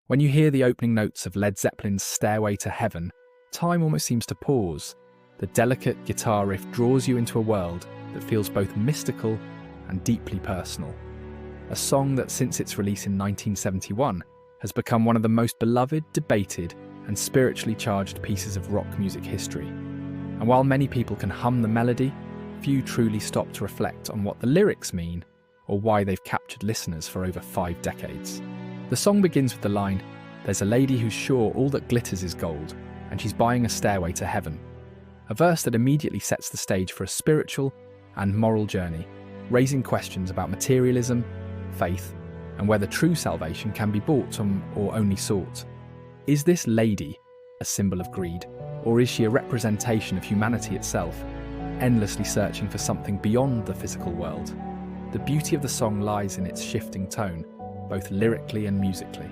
When you hear the opening notes of Led Zeppelin's Stairway to Heaven, time almost seems to pause. The delicate guitar riff draws you into a world that feels both mystical and deeply personal. A song that, since its release in 1971, has become one of the most beloved, debated, and spiritually charged pieces of rock music history. And while many people can hum the melody, few truly stop to reflect on what the lyrics mean or why they've captured listeners for over 5 decades. The song begins with the line, "There's a lady who's sure all that glitters is gold, and she's buying a stairway to heaven." A verse that immediately sets the stage for a spiritual and moral journey, raising questions about materialism, faith, and whether true salvation can be bought or only sought. Is this lady a symbol of greed, or is she a representation of humanity itself, endlessly searching for something beyond the physical world? The beauty of the song lies in its shifting tone, both lyrically and musically.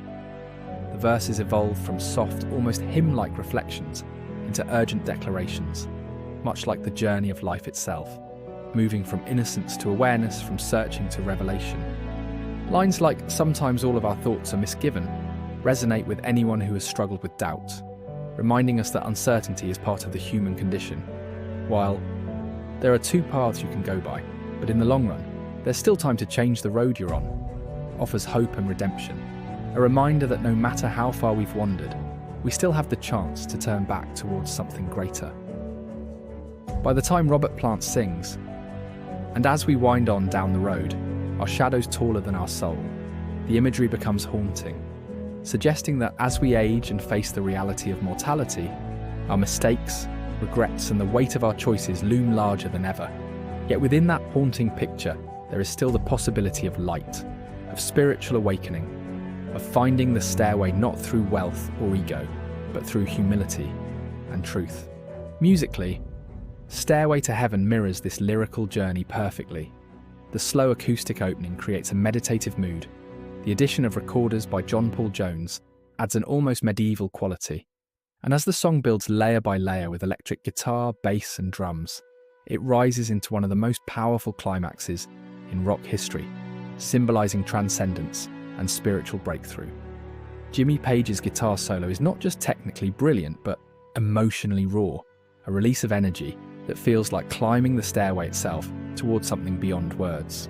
The verses evolve from soft, almost hymn-like reflections into urgent declarations, much like the journey of life itself, moving from innocence to awareness, from searching to revelation. Lines like "Sometimes all of our thoughts are misgiven" resonate with anyone who has struggled with doubt, reminding us that uncertainty is part of the human condition. While there are 2 paths you can go by, but in the long run, there's still time to change the road you're on, offers hope and redemption, a reminder that no matter how far we've wandered, we still have the chance to turn back towards something greater. By the time Robert Plant sings, "And as we wind on down the road, our shadows taller than our soul," the imagery becomes haunting, suggesting that as we age and face the reality of mortality, our mistakes, regrets, and the weight of our choices loom larger than ever. Yet within that haunting picture, there is still the possibility of light, of spiritual awakening, of finding the stairway not through wealth or ego, but through humility and truth. Musically, Stairway to Heaven mirrors this lyrical journey perfectly. The slow acoustic opening creates a meditative mood. The addition of recorders by John Paul Jones adds an almost medieval quality. And as the song builds layer by layer with electric guitar, bass, and drums, it rises into one of the most powerful climaxes in rock history, symbolizing transcendence and spiritual breakthrough. Jimmy Page's guitar solo is not just technically brilliant, but emotionally raw, a release of energy that feels like climbing the stairway itself towards something beyond words.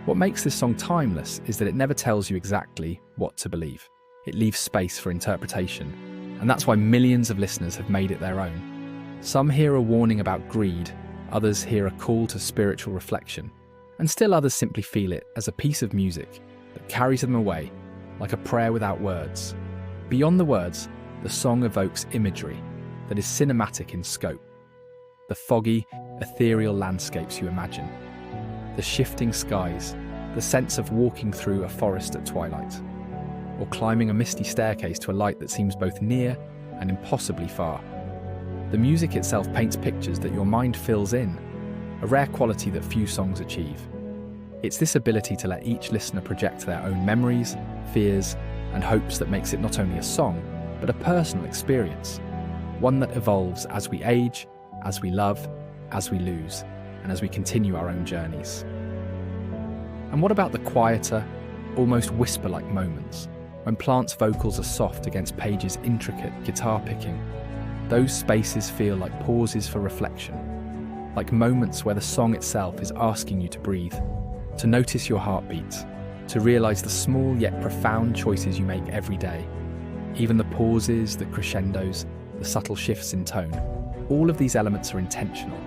What makes this song timeless is that it never tells you exactly what to believe. It leaves space for interpretation, and that's why millions of listeners have made it their own. Some hear a warning about greed, others hear a call to spiritual reflection, and still others simply feel it as a piece of music that carries them away, like a prayer without words. Beyond the words, the song evokes imagery that is cinematic in scope. The foggy, ethereal landscapes you imagine, the shifting skies, the sense of walking through a forest at twilight, or climbing a misty staircase to a light that seems both near and impossibly far. The music itself paints pictures that your mind fills in, a rare quality that few songs achieve. It's this ability to let each listener project their own memories, fears, and hopes that makes it not only a song, but a personal experience, one that evolves as we age, as we love, as we lose, and as we continue our own journeys. And what about the quieter, almost whisper-like moments, when Plant's vocals are soft against Page's intricate guitar picking? Those spaces feel like pauses for reflection, like moments where the song itself is asking you to breathe, to notice your heartbeat, to realize the small yet profound choices you make every day. Even the pauses, the crescendos, the subtle shifts in tone, all of these elements are intentional,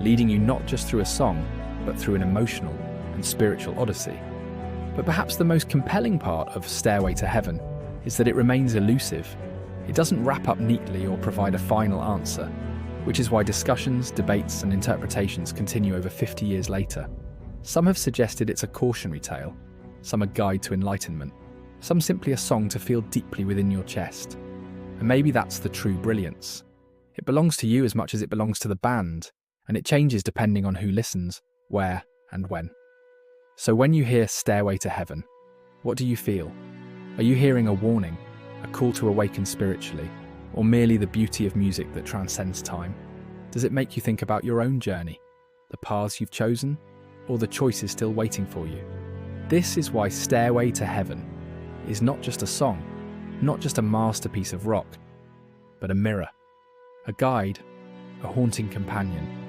leading you not just through a song, but through an emotional and spiritual odyssey. But perhaps the most compelling part of Stairway to Heaven is that it remains elusive. It doesn't wrap up neatly or provide a final answer, which is why discussions, debates, and interpretations continue over 50 years later. Some have suggested it's a cautionary tale, some a guide to enlightenment, some simply a song to feel deeply within your chest. And maybe that's the true brilliance. It belongs to you as much as it belongs to the band, and it changes depending on who listens, where, and when. So when you hear Stairway to Heaven, what do you feel? Are you hearing a warning, a call to awaken spiritually, or merely the beauty of music that transcends time? Does it make you think about your own journey, the paths you've chosen, or the choices still waiting for you? This is why Stairway to Heaven is not just a song, Not just a masterpiece of rock, but a mirror, a guide, a haunting companion.